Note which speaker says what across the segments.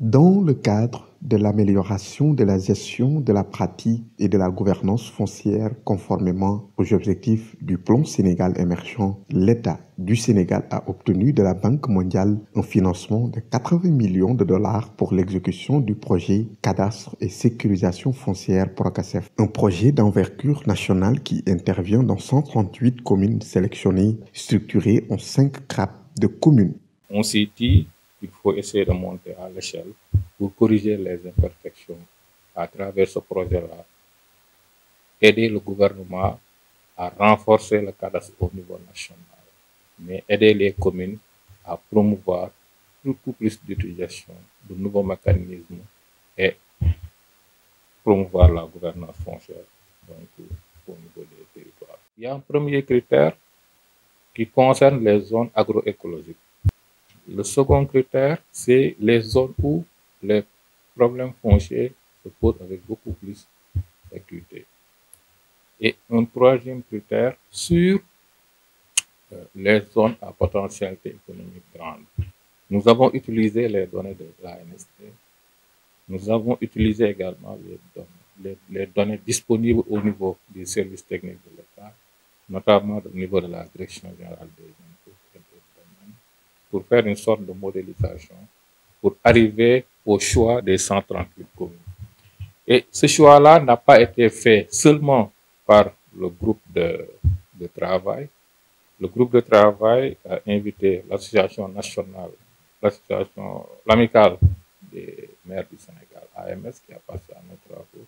Speaker 1: Dans le cadre de l'amélioration de la gestion de la pratique et de la gouvernance foncière conformément aux objectifs du plan Sénégal émergent, l'État du Sénégal a obtenu de la Banque mondiale un financement de 80 millions de dollars pour l'exécution du projet Cadastre et sécurisation foncière PROCASEF, un projet d'envergure nationale qui intervient dans 138 communes sélectionnées, structurées en 5 CRAP de communes.
Speaker 2: On s'est dit qu'il faut essayer de monter à l'échelle pour corriger les imperfections à travers ce projet-là, aider le gouvernement à renforcer le cadastre au niveau national, mais aider les communes à promouvoir beaucoup plus d'utilisation de nouveaux mécanismes et promouvoir la gouvernance foncière donc, au niveau des territoires. Il y a un premier critère qui concerne les zones agroécologiques. Le second critère, c'est les zones où les problèmes fonciers se posent avec beaucoup plus d'acuité. Et un troisième critère sur les zones à potentialité économique grande. Nous avons utilisé les données de l'ANST. Nous avons utilisé également les données disponibles au niveau des services techniques de l'État, notamment au niveau de la Direction générale des impôts et des domaines, pour faire une sorte de modélisation, pour arriver au choix des 138 communes. Et ce choix-là n'a pas été fait seulement par le groupe de travail. Le groupe de travail a invité l'association nationale, l'amicale des maires du Sénégal, AMS, qui a passé à nos travaux,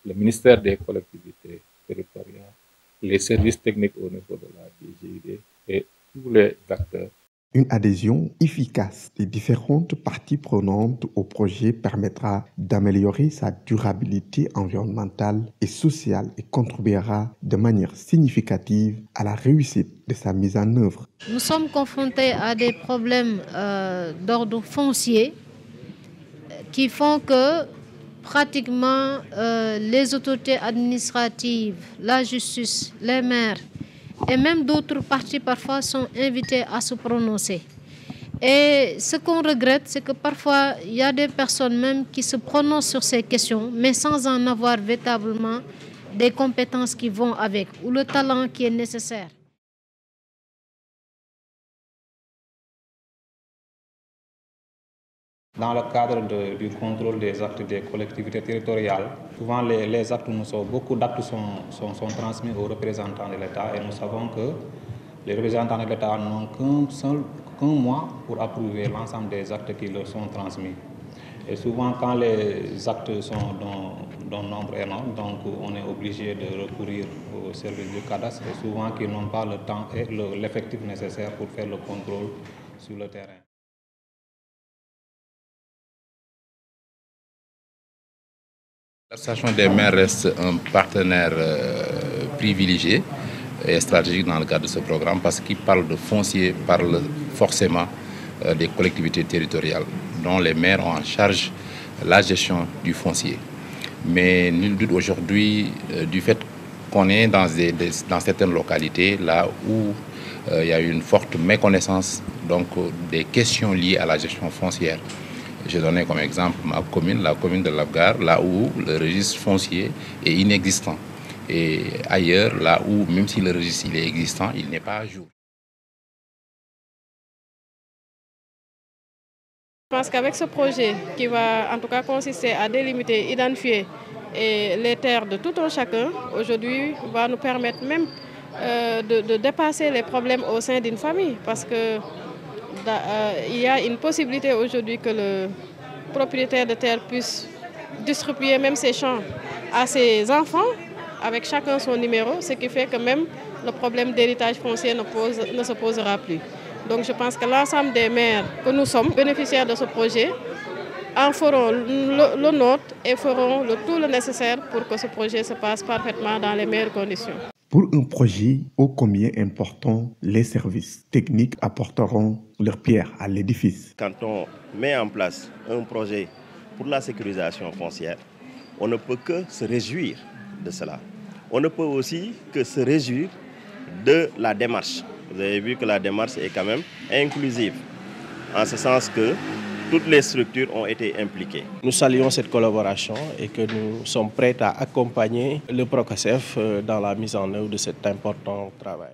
Speaker 2: le ministère des collectivités territoriales, les services techniques au niveau de la DGID et tous les acteurs.
Speaker 1: Une adhésion efficace des différentes parties prenantes au projet permettra d'améliorer sa durabilité environnementale et sociale et contribuera de manière significative à la réussite de sa mise en œuvre.
Speaker 3: Nous sommes confrontés à des problèmes d'ordre foncier qui font que pratiquement les autorités administratives, la justice, les maires et même d'autres parties parfois sont invités à se prononcer. Et ce qu'on regrette, c'est que parfois, il y a des personnes même qui se prononcent sur ces questions, mais sans en avoir véritablement des compétences qui vont avec, ou le talent qui est nécessaire.
Speaker 4: Dans le cadre du contrôle des actes des collectivités territoriales, souvent les actes, beaucoup d'actes sont transmis aux représentants de l'État et nous savons que les représentants de l'État n'ont qu'un mois pour approuver l'ensemble des actes qui leur sont transmis. Et souvent, quand les actes sont d'un nombre énorme, donc on est obligé de recourir au service du cadastre, et souvent qu'ils n'ont pas le temps et l'effectif nécessaire pour faire le contrôle sur le terrain.
Speaker 5: L'association des maires reste un partenaire privilégié et stratégique dans le cadre de ce programme parce qu'il parle de foncier, parle forcément des collectivités territoriales dont les maires ont en charge la gestion du foncier. Mais nul doute aujourd'hui du fait qu'on est dans certaines localités là où il y a une forte méconnaissance donc, des questions liées à la gestion foncière. Je donnais comme exemple ma commune, la commune de Labgar, là où le registre foncier est inexistant. Et ailleurs, là où, même si le registre est existant, il n'est pas à jour.
Speaker 6: Je pense qu'avec ce projet, qui va en tout cas consister à délimiter, identifier les terres de tout un chacun, aujourd'hui, va nous permettre même de dépasser les problèmes au sein d'une famille. Parce que il y a une possibilité aujourd'hui que le propriétaire de terre puisse distribuer même ses champs à ses enfants, avec chacun son numéro, ce qui fait que même le problème d'héritage foncier ne se posera plus. Donc je pense que l'ensemble des maires que nous sommes, bénéficiaires de ce projet, en feront le nôtre et feront tout le nécessaire pour que ce projet se passe parfaitement dans les meilleures conditions.
Speaker 1: Pour un projet ô combien important, les services techniques apporteront leur pierre à l'édifice.
Speaker 7: Quand on met en place un projet pour la sécurisation foncière, on ne peut que se réjouir de cela. On ne peut aussi que se réjouir de la démarche. Vous avez vu que la démarche est quand même inclusive, en ce sens que toutes les structures ont été impliquées.
Speaker 8: Nous saluons cette collaboration et que nous sommes prêts à accompagner le Procasef dans la mise en œuvre de cet important travail.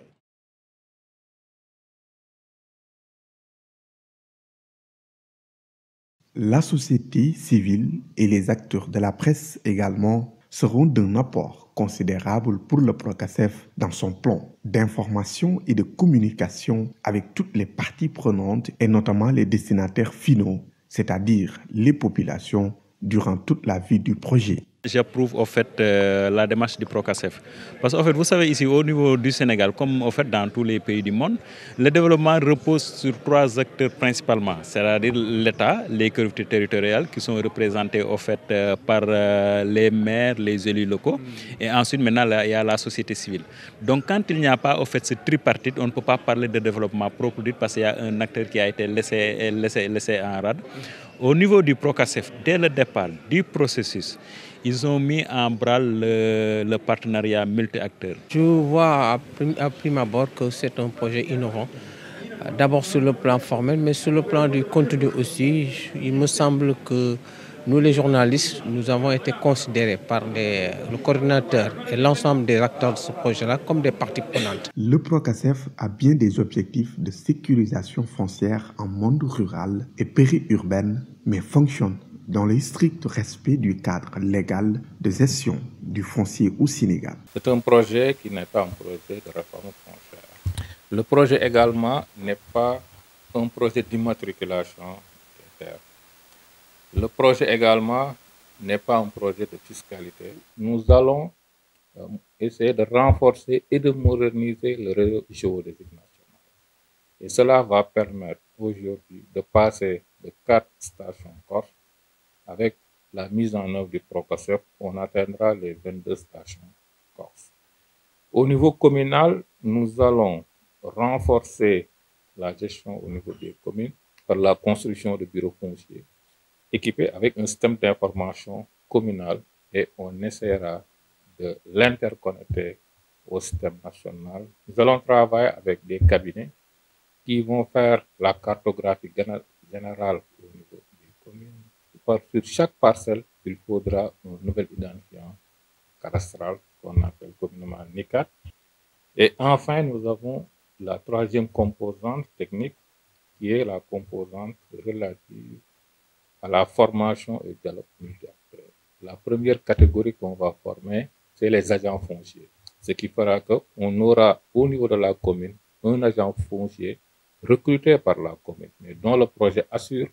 Speaker 1: La société civile et les acteurs de la presse également seront d'un apport considérable pour le Procasef dans son plan d'information et de communication avec toutes les parties prenantes et notamment les destinataires finaux, c'est-à-dire les populations, durant toute la vie du projet.
Speaker 9: J'approuve au fait la démarche du Procasef. Parce qu'en fait, vous savez, ici au niveau du Sénégal, comme au fait dans tous les pays du monde, le développement repose sur 3 acteurs principalement, c'est-à-dire l'État, les collectivités territoriales qui sont représentées au fait par les maires, les élus locaux, et ensuite maintenant il y a la société civile. Donc quand il n'y a pas au fait ce tripartite, on ne peut pas parler de développement propre parce qu'il y a un acteur qui a été laissé en rade. Au niveau du Procasef, dès le départ du processus, ils ont mis en branle le partenariat multi-acteurs.
Speaker 8: Je vois à prime abord que c'est un projet innovant. D'abord sur le plan formel, mais sur le plan du contenu aussi, il me semble que nous les journalistes, nous avons été considérés par le coordinateur et l'ensemble des acteurs de ce projet-là comme des parties prenantes.
Speaker 1: Le Procasef a bien des objectifs de sécurisation foncière en monde rural et périurbain, mais fonctionne dans le strict respect du cadre légal de gestion du foncier au Sénégal.
Speaker 2: C'est un projet qui n'est pas un projet de réforme foncière. Le projet également n'est pas un projet d'immatriculation des terres. Le projet également n'est pas un projet de fiscalité. Nous allons essayer de renforcer et de moderniser le réseau géodésique national. Et cela va permettre aujourd'hui de passer de 4 stations corses. Avec la mise en œuvre du Procasef, on atteindra les 22 stations corses. Au niveau communal, nous allons renforcer la gestion au niveau des communes par la construction de bureaux fonciers équipés avec un système d'information communal et on essaiera de l'interconnecter au système national. Nous allons travailler avec des cabinets qui vont faire la cartographie générale au niveau des communes. Sur chaque parcelle, il faudra un nouvel identifiant cadastral qu'on appelle communément NICAD. Et enfin, nous avons la 3e composante technique qui est la composante relative à la formation et dialogue multi-acteurs. La première catégorie qu'on va former, c'est les agents fonciers. Ce qui fera qu'on aura au niveau de la commune un agent foncier recruté par la commune, mais dont le projet assure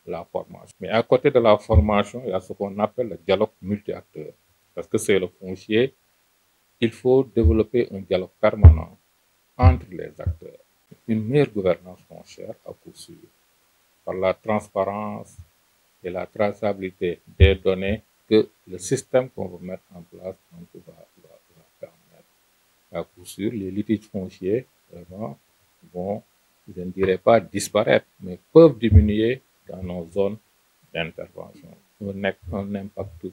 Speaker 2: la formation. Mais à côté de la formation, il y a ce qu'on appelle le dialogue multi-acteurs. Parce que c'est le foncier, il faut développer un dialogue permanent entre les acteurs. Une meilleure gouvernance foncière à coup sûr, par la transparence et la traçabilité des données que le système qu'on va mettre en place va permettre. À coup sûr, les litiges fonciers vraiment vont, je ne dirais pas disparaître, mais peuvent diminuer dans nos zones d'intervention. Un impact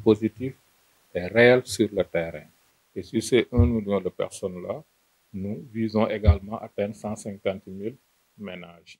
Speaker 2: positif et réel sur le terrain. Et sur ces 1 million de personnes-là, nous visons également à atteindre 150 000 ménages.